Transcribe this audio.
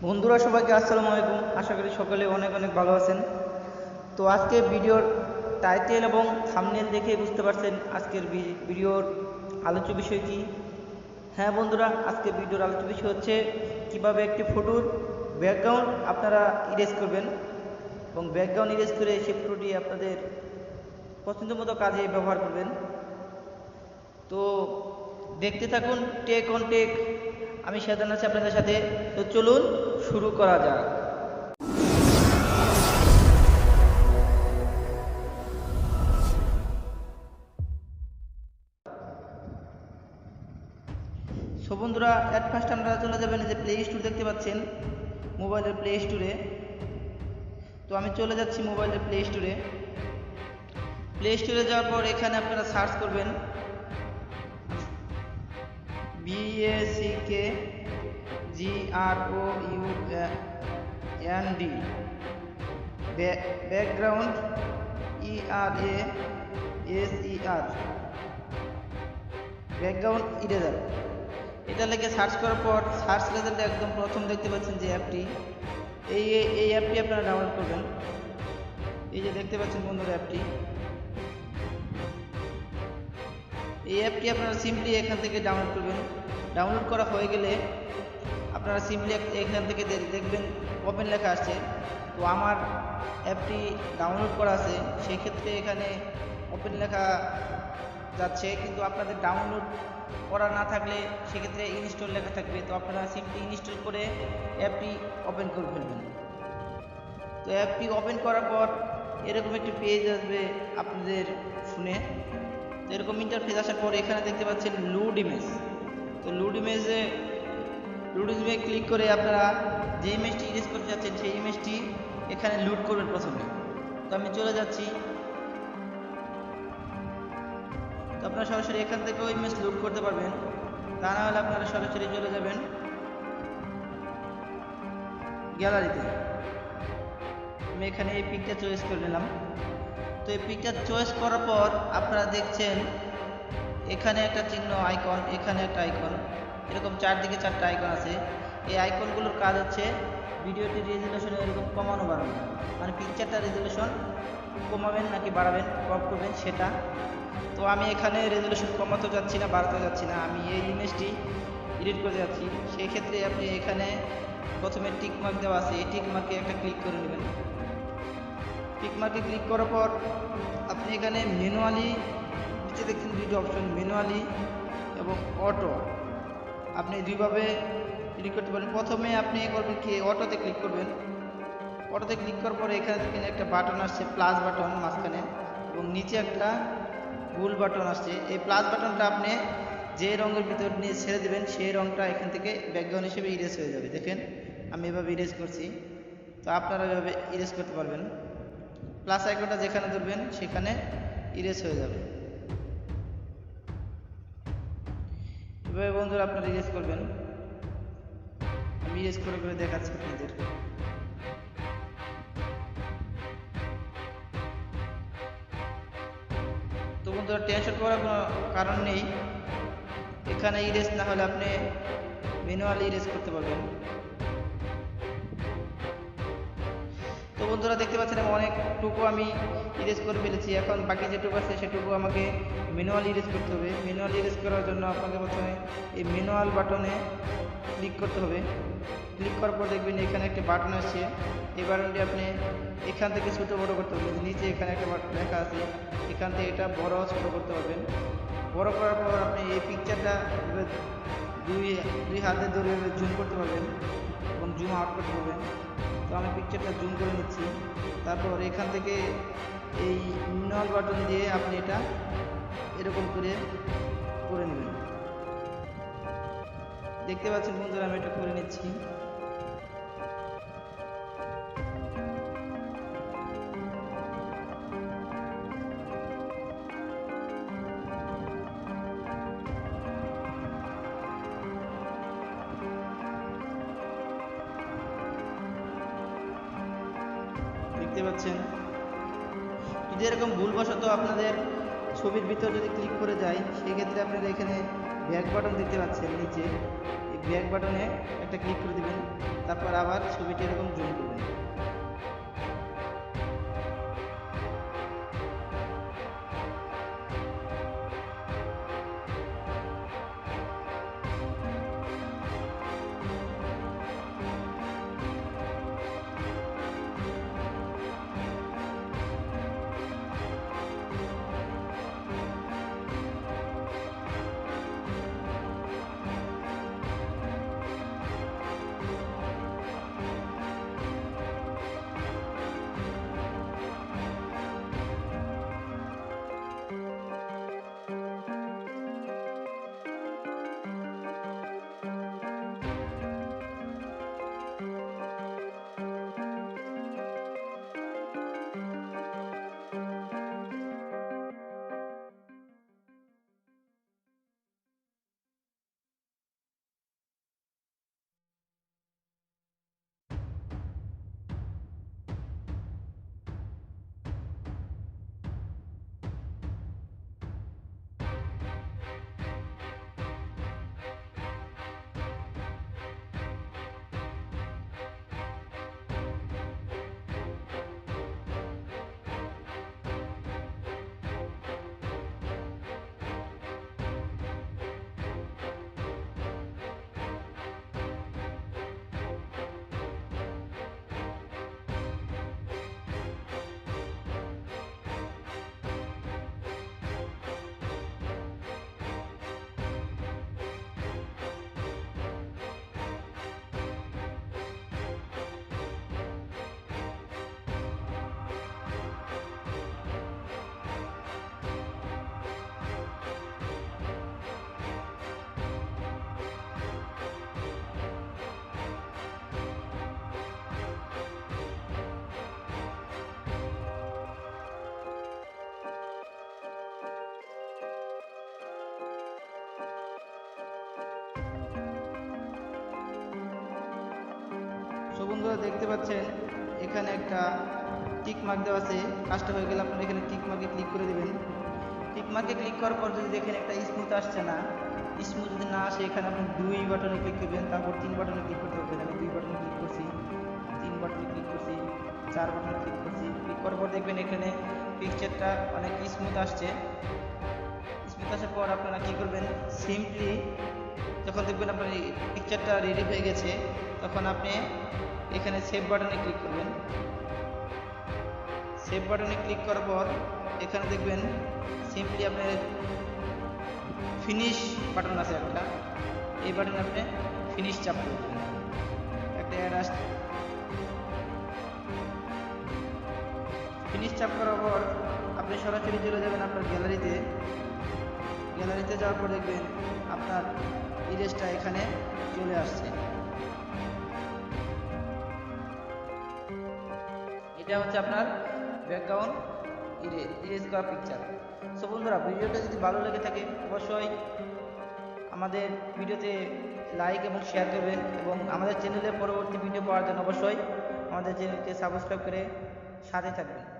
বন্ধুরা সবাইকে আসসালামু আলাইকুম। আশা করি সকলে অনেক অনেক ভালো আছেন। তো আজকে ভিডিওর টাইটেল এবং থাম্বনেল দেখে বুঝতে পারছেন আজকের ভিডিওর আলোচ্য বিষয় কি। হ্যাঁ বন্ধুরা, আজকে ভিডিওর আলোচ্য বিষয় হচ্ছে কিভাবে একটি ফটোর ব্যাকগ্রাউন্ড আপনারা ইরেজ করবেন এবং ব্যাকগ্রাউন্ড ইরেজ করে সেই ফটোটি আপনাদের পছন্দ মতো কাজে ব্যবহার করবেন। তো দেখতে থাকুন টেক অন টেক। আমি সেজান আছি আপনাদের সাথে। তো চলুন শুরু করা যাক। সো বন্ধুরা, অ্যাট ফার্স্ট আপনারা চলে যাবেন যে প্লে স্টোর দেখতে পাচ্ছেন মোবাইলের প্লে স্টোরে। তো আমি চলে যাচ্ছি মোবাইলের প্লে স্টোরে। প্লে স্টোরে যাওয়ার পর এখানে আপনারা সার্চ করবেন BACKGROUND background ERASER background eraser. এটা লিখে সার্চ করার পর সার্চ রেজাল্টে একদম প্রথম দেখতে পাচ্ছেন যে অ্যাপটি, এই অ্যাপটি আপনারা ডাউনলোড করবেন। এই যে দেখতে পাচ্ছেন বন্ধুরা অ্যাপটি, এই অ্যাপটি আপনারা সিম্পলি এখান থেকে ডাউনলোড করবেন। ডাউনলোড করা হয়ে গেলে আপনারা সিম্পলি এখান থেকে দেখবেন ওপেন লেখা আসছে। তো আমার অ্যাপটি ডাউনলোড করা আছে, সেই ক্ষেত্রে এখানে ওপেন লেখা যাচ্ছে, কিন্তু আপনাদের ডাউনলোড করা না থাকলে সেক্ষেত্রে ইনস্টল লেখা থাকবে। তো আপনারা সিম্পলি ইনস্টল করে অ্যাপটি ওপেন করে ফেলবেন। তো অ্যাপটি ওপেন করার পর এরকম একটি পেজ আসবে আপনাদের ফোনে। তো এরকম ইন্টারফেস আসার পর এখানে দেখতে পাচ্ছেন লোড ইমেজ। তো লোড ইমেজে ক্লিক করে আপনারা যে ইমেজটি ইরেজ করতে যাচ্ছেন সেই ইমেজটি এখানে লোড করবেন প্রথমে। তো আমি চলে যাচ্ছি। তো আপনারা সরাসরি এখান থেকেও ইমেজ লোড করতে পারবেন, তা না হলে আপনারা সরাসরি চলে যাবেন গ্যালারিতে। আমি এখানে এই পিকটা চয়েস করে নিলাম। তো এই পিকটা চয়েস করার পর আপনারা দেখছেন এখানে একটা চিহ্ন আইকন, এখানে একটা আইকন, এরকম চারদিকে চারটা আইকন আছে। এই আইকনগুলোর কাজ হচ্ছে ভিডিওটির রেজুলেশন এরকম কমানো বাড়ানো, মানে পিকচারটা রেজুলেশন কমাবেন নাকি বাড়াবেন, ক্রপ করবেন সেটা। তো আমি এখানে রেজুলেশন কমাতে যাচ্ছি না, বাড়াতে যাচ্ছি না, আমি এই ইমেজটি এডিট করতে যাচ্ছি। সেই ক্ষেত্রে আপনি এখানে প্রথমে টিক মার্ক দেওয়া আছে, এই টিক মার্কে একটা ক্লিক করে নেবেন। টিক মার্কে ক্লিক করার পর আপনি এখানে ম্যানুয়ালি নিচে দেখছেন দুটো অপশন, ম্যানুয়ালি এবং অটো। আপনি দুইভাবে এডিট করতে পারেন। প্রথমে আপনি করবেন কি, অটোতে ক্লিক করবেন। অটোতে ক্লিক করার পরে এখানে দেখেন একটা বাটন আসছে, প্লাস বাটন মাঝখানে, এবং নিচে একটা গোল বাটন আসছে। এই প্লাস বাটনটা আপনি যে রঙের ভিতর নিয়ে ছেড়ে দেবেন সেই রঙটা এখান থেকে ব্যাকগ্রাউন্ড হিসেবে ইরেজ হয়ে যাবে। দেখেন আমি এভাবে ইরেজ করছি, তো আপনারা এভাবে ইরেজ করতে পারবেন। প্লাস আইকনটা যেখানে ধরবেন সেখানে ইরেজ হয়ে যাবে। এভাবে বন্ধুরা আপনারা ইরেজ করবেন। আমি ইরেজ করে করে দেখাচ্ছি আপনাদের। তো বন্ধুরা টেনশন করার কোনো কারণ নেই, এখানে ইরেজ না হলে আপনি ম্যানুয়ালি ইরেজ করতে পারবেন। তো বন্ধুরা দেখতে পাচ্ছেন অনেকটুকু আমি ইরেজ করে ফেলেছি। এখন বাকি যেটুকু আছে সেটুকু আমাকে ম্যানুয়ালি ইরেজ করতে হবে। ম্যানুয়ালি ইরেজ করার জন্য আপনাকে প্রথমে এই ম্যানুয়াল বাটনে ক্লিক করতে হবে। ক্লিক করার পর দেখবেন এখানে একটা বাটন আসছে, এই বাটনটি আপনি এখান থেকে ছোটো বড়ো করতে পারবেন। নিচে এখানে একটা লেখা আছে, এখান থেকে এটা বড় ছোটো করতে পারবেন। বড় করার পর আপনি এই পিকচারটা দুই হাতে ধরে জুম করতে পারবেন এবং জুম আউট করতে পারবেন। তো আমি পিকচারটা জুম করে নিচ্ছি। তারপর এখান থেকে এই ম্যানুয়াল বাটন দিয়ে আপনি এটা এরকম করে নেবেন। দেখতে পাচ্ছেন বন্ধুরা আমি এটা করে নিচ্ছি। দেখতে পাচ্ছেন যদি এরকম ভুলবশত আপনাদের ছবির ভিতর যদি ক্লিক করে যায়, সেক্ষেত্রে আপনারা এখানে ব্যাক বাটন দেখতে পাচ্ছেন নিচে, এই ব্যাক বাটনে একটা ক্লিক করে দেবেন। তারপর আবার ছবিটি এরকম জুম করবেন। সো বন্ধুরা দেখতে পাচ্ছেন এখানে একটা টিক মার্ক দেওয়া আছে। কাজটা হয়ে গেলে আপনারা এখানে টিক মার্কে ক্লিক করে দেবেন। টিক মার্কে ক্লিক করার পর যদি দেখেন একটা স্মুথ আসছে না, স্মুথ যদি না আসে এখানে আপনি 2 বাটনে ক্লিক করবেন, তারপর 3 বাটনে ক্লিক করতে পারবেন। আমি 2 বাটনে ক্লিক করছি, 3 বাটনে ক্লিক করছি, 4 বাটনে ক্লিক করছি। ক্লিক করার পর দেখবেন এখানে পিকচারটা অনেক স্মুথ আসছে। স্মুথ আসার পর আপনারা কী করবেন, সিম্পলি যখন দেখবেন আপনার পিকচারটা রেডি হয়ে গেছে তখন আপনি এখানে সেভ বাটনে ক্লিক করবেন। সেভ বাটনে ক্লিক করার পর এখানে দেখবেন সিম্পলি আপনার ফিনিশ বাটন আছে একটা, এই বাটনে আপনি ফিনিশ চাপ করবেন। একটা অ্যাড আসছে, ফিনিশ চাপ করার পর আপনি সরাসরি চলে যাবেন আপনার গ্যালারিতে। গ্যালারিতে যাওয়ার পর দেখবেন আপনার ইরেজটা এখানে চলে আসছে। এটা হচ্ছে আপনার ব্যাকগ্রাউন্ড ইরেজ করা পিকচার। সো বন্ধুরা, ভিডিওটা যদি ভালো লেগে থাকে অবশ্যই আমাদের ভিডিওতে লাইক এবং শেয়ার করবেন, এবং আমাদের চ্যানেলে পরবর্তী ভিডিও পাওয়ার জন্য অবশ্যই আমাদের চ্যানেলকে সাবস্ক্রাইব করে সাথে থাকবেন।